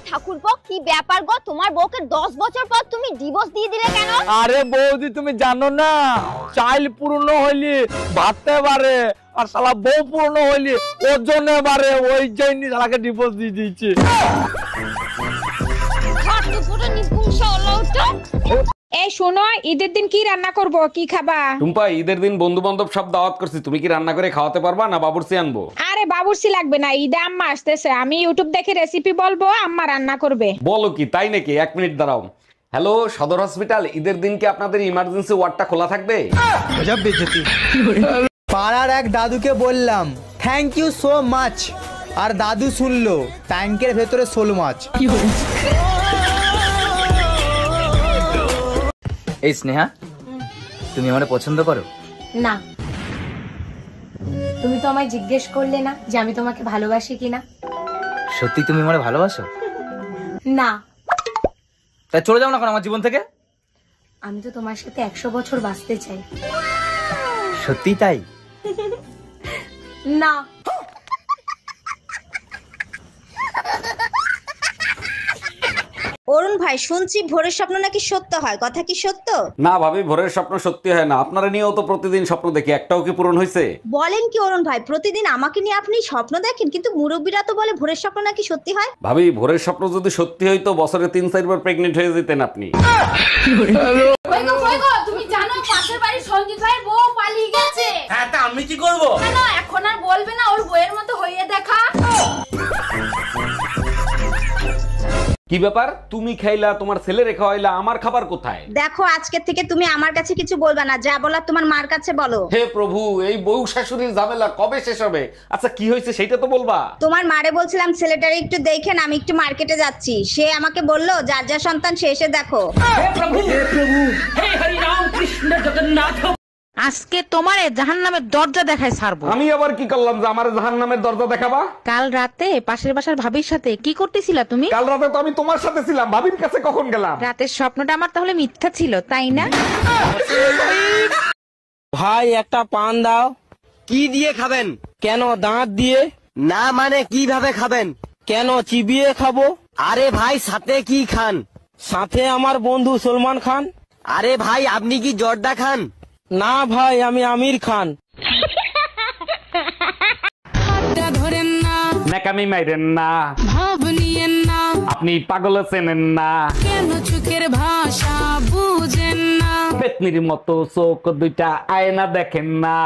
ঠাকুরপো, কি ব্যাপার গো? তোমার বউকে 10 বছর পর তুমি ডিভোর্স দিয়ে দিলে কেন? আরে বৌদি, তুমি জানো না, চাইল পূর্ণ হইলি ভাবতে পারে, আর শালা বউ পূর্ণ হইলি ওজনে বাড়ে, ওই জন্য শালাকে ডিভোর্স দিয়ে দিয়েছে। এই শোনো, ঈদের দিন কি রান্না করব, কি খাবা? টুম্পা, ঈদের দিন বন্ধু বান্ধব সব দাওয়াত করছি, তুমি কি রান্না করে খাওয়াতে পারবা না বাবুর্চি আনবো? আরে বাবুর্চি লাগবে না, ঈদে আম্মা আসতেছে, আমি ইউটিউব দেখে রেসিপি বলবো, আম্মা রান্না করবে। বলো কি, তাই নাকি? 1 মিনিট দাঁড়াও। হ্যালো সদর হসপিটাল, ঈদের দিন কি আপনাদের ইমার্জেন্সি ওয়ার্ডটা খোলা থাকবে? পাড়ার এক দাদুকে বললাম থ্যাংক ইউ সো মাচ, আর দাদু শুনলো ট্যাঙ্কের ভেতরে শোল মাছ। এই স্নেহা, তুমি আমারে পছন্দ করো? না, তুমি তো আমায় জিজ্ঞেস করলে না যে আমি তোমাকে ভালোবাসি কিনা। সত্যি তুমি আমারে ভালোবাসো? না। তাই চলে যাও না আমার জীবন থেকে। আমি তো তোমার সাথে 100 বছর বাঁচতে চাই। সত্যি তাই? না। অরুণ ভাই, শুনছি ভোরের স্বপ্ন নাকি সত্য হয়, কথা কি সত্য? না ভাবি, ভোরের স্বপ্ন সত্যি হয় না। আপনারা নিয়েও তো প্রতিদিন স্বপ্ন দেখি, একটাও কি পূরণ হয়েছে? বলেন কি অরুণ ভাই, প্রতিদিন আমাকে নিয়ে আপনি স্বপ্ন দেখেন, কিন্তু মুরব্বীরা তো বলে ভোরের স্বপ্ন নাকি সত্যি হয়। ভাবি, ভোরের স্বপ্ন যদি সত্যি হইতো বছরে 3-4 বার প্রেগনেন্ট হয়ে যেতেন আপনি। তুমি জানো পাশের বাড়ির সঞ্জিত ভাইয়ের বউ পালিয়ে গেছে। হ্যাঁ, তা আমি কি করব? কেন এখন আর বলবে না ওর বউয়ের মতো হইয়ে দেখা? কি ব্যাপার, তুমি খাইলা, তোমার ছেলে রেখা হইলা, আমার খাবার কোথায়? দেখো, আজকে থেকে তুমি আমার কাছে কিছু বলবা না, যা বলার তোমার মার কাছে বলো। হে প্রভু, এই বউ শাশুড়ির ঝামেলা কবে শেষ হবে? আচ্ছা, কি হয়েছে সেটা তো বলবা। তোমার মারে বলছিলাম ছেলেটারে একটু দেখেন, আমি একটু মার্কেটে যাচ্ছি, সে আমাকে বললো যার যা সন্তান সে এসে দেখো। আজকে তোমারে জাহান্নামের দরজা দেখায় ছাড়বো। আমি আবার কি করলাম যে আমার জাহান্নামের দরজা দেখাবা? কাল রাতে পাশের বাসার ভাবির সাথে কি করতেছিলা তুমি? কাল রাতে তো আমি তোমার সাথে ছিলাম, ভাবির কাছে কখন গেলাম? রাতের স্বপ্নটা আমার তাহলে মিথ্যা ছিল, তাই না? ভাই, একটা পান দাও। কি দিয়ে খাবেন? কেন, দাঁত দিয়ে? না মানে কিভাবে খাবেন? কেন, চিবিয়ে খাবো। আরে ভাই, সাথে কি খান? সাথে আমার বন্ধু সলমান খান। আরে ভাই, আপনি কি জর্দা খান? না ভাই, আমি আমির খান। নাকামি মাইরেন না, আপনি পাগল চেনেন না, পেতনির মতো চোখ দুইটা আয়না দেখেন না।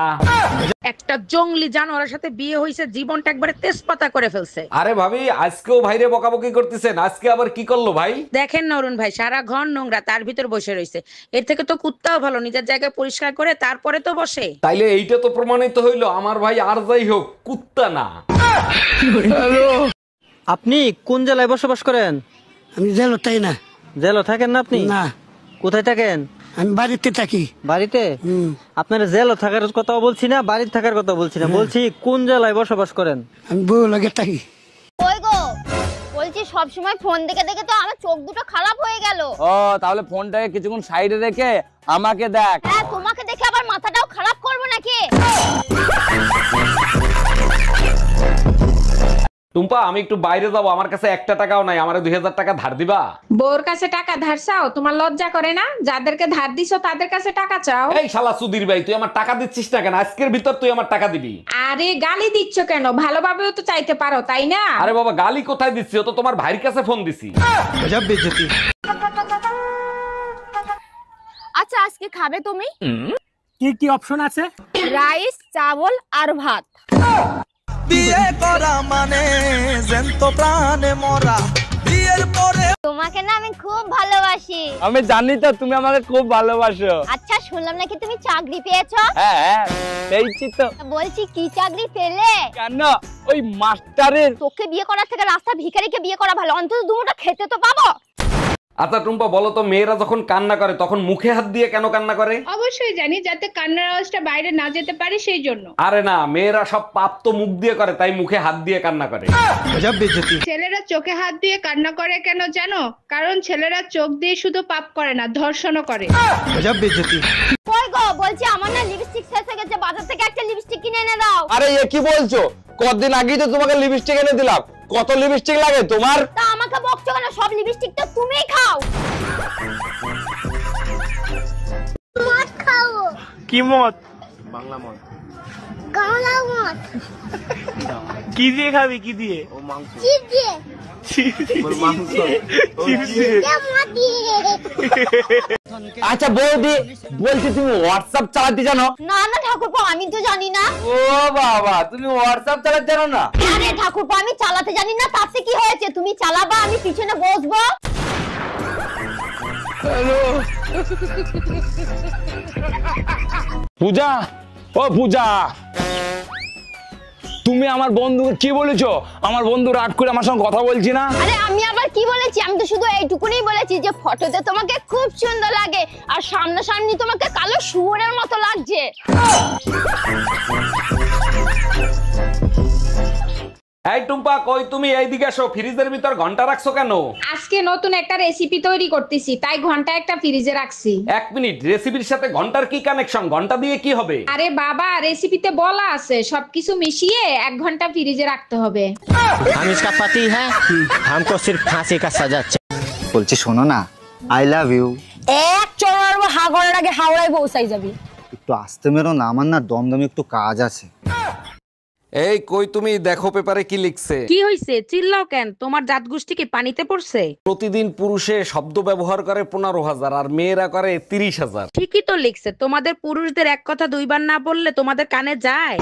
একটা জঙ্গলি জানোয়ারের সাথে বিয়ে হয়েছে, জীবনটা একবারে তেজপাতা করে ফেলছে। আরে ভাবি, আজকেও ভাইরে বকাবকি করতেছেন, আজকে আবার কি করলো ভাই? দেখেন না অরুণ ভাই, সারা ঘর নোংরা, তার ভিতর বসে রয়েছে। এর থেকে তো কুত্তাও ভালো, নিজের জায়গায় পরিষ্কার করে তারপরে তো বসে। তাইলে এইটা তো প্রমাণিত হইলো আমার ভাই আর যাই হোক কুত্তা না। আপনি কোন জেলায় বসবাস করেন? আমি জেলো তাই না। জেলো থাকেন না আপনি? না। কোথায় থাকেন? আমি বাড়িতে থাকি। বাড়িতে? আপনার জেলো থাকার কথা বলছি না, বাড়িতে থাকার কথা বলছি না, বলছি কোন জেলায় বসবাস করেন? আমি বউ লাগে থাকি। ওই গো, বলছি সব সময় ফোন দেখে দেখে তো আমার চোখ দুটো খারাপ হয়ে গেল। ও, তাহলে ফোনটাকে কিছুক্ষণ সাইডে রেখে আমাকে দেখ। হ্যাঁ, তোমাকে দেখে আবার মাথাটাও খারাপ করবো নাকি? টুম্পা, আমি একটু বাইরে যাবো, আমার কাছে 1 টাকাও নাই, আমারে 2000 টাকা ধার দিবা? বউর কাছে টাকা ধার চাও? তোমার লজ্জা করে না? যাদেরকে ধার দিছো তাদের কাছে টাকা চাও। এই শালা সুধীর ভাই, তুই আমার টাকা দিচ্ছিস না কেন? আজকের ভিতর তুই আমার টাকা দিবি। আরে গালি দিচ্ছ কেন? ভালোভাবেও তো চাইতে পারো, তাই না? আরে বাবা, গালি কোথায় দিচ্ছি? ও তো তোমার ভাইয়ের কাছে ফোন দিছি। আচ্ছা, আজকে খাবে তুমি? কি কি অপশন আছে? রাইস, চাবল আর ভাত। বিয়ে করা মানে জ্যান্ত প্রাণে মরা, বিয়ের পরে। তোমাকে না আমি খুব ভালোবাসি। আমি জানি তো তুমি আমাকে খুব ভালোবাসো। আচ্ছা, শুনলাম নাকি তুমি চাকরি পেয়েছো? হ্যাঁ, পেয়েছি তো। বলছি কি চাকরি পেলে? কেন, ওই মাস্টারের। তোকে বিয়ে করার থেকে রাস্তা ভিখারিকে বিয়ে করা ভালো, অন্তত দুটো খেতে তো পাবো। আচ্ছা টুম্পা, বলো তো, মেয়েরা যখন কান্না করে তখন মুখে হাত দিয়ে কেন কান্না করে? অবশ্যই জানি, যাতে কান্নার আওয়াজটা বাইরে না যেতে পারে সেই জন্য। আরে না, মেয়েরা সব পাপ তো মুখ দিয়ে করে, তাই মুখে হাত দিয়ে কান্না করে। ছেলেরা চোখে হাত দিয়ে কান্না করে কেন জানো? কারণ ছেলেরা চোখ দিয়ে শুধু পাপ করে না, ধর্ষণও করে। কই গো, বলছি আমার না লিপস্টিক শেষ হয়ে গেছে, বাজার থেকে একটা লিপস্টিক কিনে এনে দাও। আরে এ কি বলছো? কতদিন আগেই তো তোমাকে লিপস্টিক এনে দিলাম, কত লিপস্টিক লাগে তোমার? তা আমাকে আমাকে বকছো কেন? সব লিপস্টিক তো তুমিই খাও। মদ খাও। কি মদ? বাংলা মদ। গাওলা মদ। কি দিয়ে খাবি? কি দিয়ে? ও মাংস। চিপ দিয়ে। ওর মাংস। মদ দিয়ে। আচ্ছা বৌদি, বলছি তুমি হোয়াটসঅ্যাপ চালাতে জানো? না না ঠাকুরপো, আমি তো জানি না। ও বাবা, তুমি হোয়াটসঅ্যাপ চালাতে জানো না? আরে ঠাকুরপো, আমি চালাতে জানি না, তাতে কি হয়েছে? তুমি চালাবা, আমি পিছনে বসবো। পূজা, ও পূজা, তুমি আমার বন্ধুকে কি বলেছো? আমার বন্ধু রাগ করে আমার সঙ্গে কথা বলছি না। আরে আমি আবার কি বলেছি? আমি তো শুধু এইটুকুনি বলেছি যে ফটোতে তোমাকে খুব সুন্দর লাগে আর সামনাসামনি তোমাকে কালো শুয়োরের মতো লাগছে। এই টুম্পা, কই তুমি? এইদিকে আসো। ফ্রিজের ভিতর ঘন্টা রাখছো কেন? আজকে নতুন একটা রেসিপি তৈরি করতেছি, তাই ঘন্টা একটা ফ্রিজে রাখছি। 1 মিনিট, রেসিপির সাথে ঘন্টার কি কানেকশন? ঘন্টা দিয়ে কি হবে? আরে বাবা, রেসিপিতে বলা আছে সবকিছু মিশিয়ে 1 ঘন্টা ফ্রিজে রাখতে হবে। हम इसका पति है, हमको सिर्फ फांसी का सजा चाहिए। বলছি শোনো না, আই লাভ ইউ। এক চড়ার হা করার আগে হাওড়ায় পৌঁছাই যাবি। একটু আসতে মেরো না, আমার না দমদমে একটু কাজ আছে। এই কই তুমি? দেখো পেপারে কি লিখছে। কি হইছে? চিল্লাও কেন? তোমার জাত গোষ্ঠী কি পানিতে পড়ছে? প্রতিদিন পুরুষে শব্দ ব্যবহার করে 15,000 আর মেয়েরা করে 30,000। ঠিকই তো লিখছে। তোমাদের পুরুষদের এক কথা দুইবার না বললে তোমাদের কানে যায়?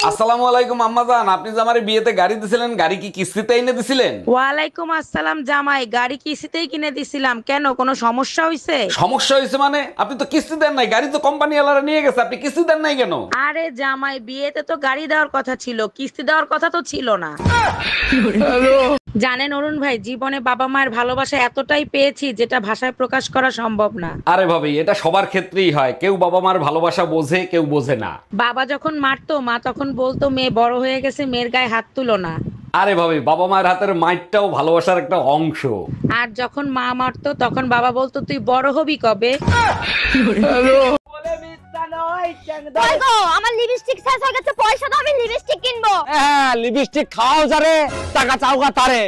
আসসালামু আলাইকুম আম্মাজান, আপনি যে আমারে বিয়েতে গাড়ি দিছিলেন, গাড়ি কি কিস্তিতে এনে দিছিলেন? ওয়ালাইকুম আসসালাম জামাই, গাড়ি কিস্তিতেই কিনে দিছিলাম। কেন, কোনো সমস্যা হইছে? সমস্যা হয়েছে মানে? আপনি তো কিস্তি দেন নাই, গাড়ি তো কোম্পানি ওয়ালারা নিয়ে গেছে, আপনি কিস্তি দেন নাই কেন? আরে জামাই, বিয়েতে তো গাড়ি দেওয়ার কথা ছিল, কিস্তি দেওয়ার কথা তো ছিল না। জানেন অরুণ ভাই, জীবনে বাবা মায়ের ভালোবাসা এতটাই পেয়েছি যেটা ভাষায় প্রকাশ করা সম্ভব না। আরে ভাবি, এটা সবার ক্ষেত্রেই হয়। কেউ বাবা মার ভালোবাসা বোঝে, কেউ বোঝে না। বাবা যখন মারতো, মা তখন বলতো মেয়ে বড় হয়ে গেছে, মেয়ের গায়ে হাত তুলো না। আরে ভাবি, বাবা মায়ের হাতের মাইরটাও ভালোবাসার একটা অংশ। আর যখন মা মারতো তখন বাবা বলতো তুই বড় হবি কবে। কই গো, আমার লিপস্টিক শেষ হয়ে গেছে, পয়সা দাও, আমি লিপস্টিক কিনবো। হ্যাঁ, লিপস্টিক খাও যারে, টাকা চাওগা তারে।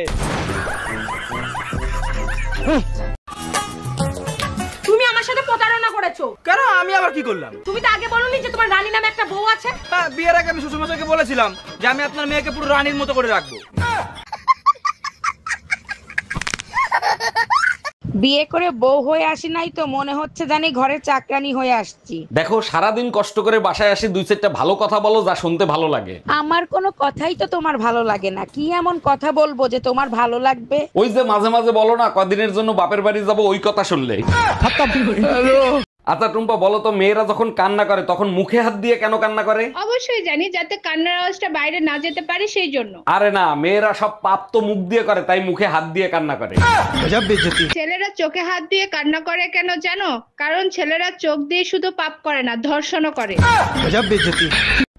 তুমি আমার সাথে প্রতারণা করেছো। কেন? আমি আবার কি করলাম? তুমি তো আগে বলোনি যে তোমার রানী নামে একটা বউ আছে। হ্যাঁ, বিয়ের আগে আমি শ্বশুরমশাইকে বলেছিলাম যে আমি আপনার মেয়েকে পুরো রানীর মতো করে রাখবো। বিয়ে করে বউ হয়ে আসি নাই তো, মনে হচ্ছে জানি ঘরের চাকরানি হয়ে আসছি। দেখো, সারাদিন কষ্ট করে বাসায় আসি, 2-4টা ভালো কথা বলো যা শুনতে ভালো লাগে। আমার কোনো কথাই তো তোমার ভালো লাগে না। কি এমন কথা বলবো যে তোমার ভালো লাগবে? ওই যে মাঝে মাঝে বলো না কদিনের জন্য বাপের বাড়ি যাব, ওই কথা শুনলে। আচ্ছা টুম্পা, বলো তো, মেয়েরা যখন কান্না করে তখন মুখে হাত দিয়ে কেন কান্না করে? অবশ্যই জানি, যাতে কান্নার আওয়াজটা বাইরে না যেতে পারে সেই জন্য। আরে না, মেয়েরা সব পাপ তো মুখ দিয়ে করে, তাই মুখে হাত দিয়ে কান্না করে। ছেলেরা চোখে হাত দিয়ে কান্না করে কেন জানো? কারণ ছেলেরা চোখ দিয়ে শুধু পাপ করে না, ধর্ষণও করে।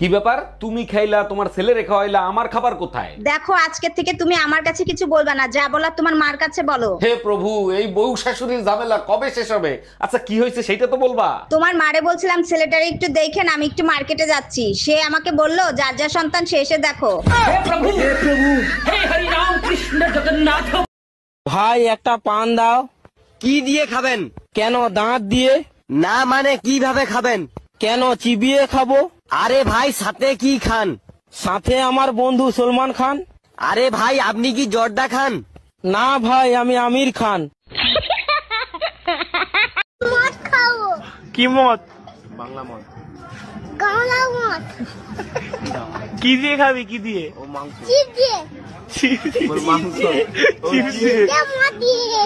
কি ব্যাপার? তুমি খাইলা, তোমার ছেলে রেখা হইলা, আমার খাবার কোথায়? দেখো, আজকে থেকে তুমি আমার কাছে কিছু বলবা না, যা বলার তোমার মার কাছে বলো। হে প্রভু, এই বউ শাশুড়ির ঝামেলা কবে শেষ হবে? আচ্ছা কি হয়েছে সেটা তো বলবা। তোমার মারে বলছিলাম ছেলেটারে একটু দেখেন, আমি একটু মার্কেটে যাচ্ছি। সে আমাকে বললো যার যা সন্তান সে এসে দেখো। ভাই একটা পান দাও। কি দিয়ে খাবেন? কেন, দাঁত দিয়ে? না মানে কিভাবে খাবেন? কেন, চিবিয়ে খাবো। আরে ভাই, সাথে কি খান? সাথে আমার বন্ধু সলমান খান। আরে ভাই, আপনি কি জর্দা খান? না ভাই, আমি আমির খান। মদ খাও। কি মদ? বাংলা মদ। গাওলা মদ। কি দিয়ে খাবি? কি দিয়ে? ও মাংস। চিপ দিয়ে। ওর মাংস। মদ দিয়ে।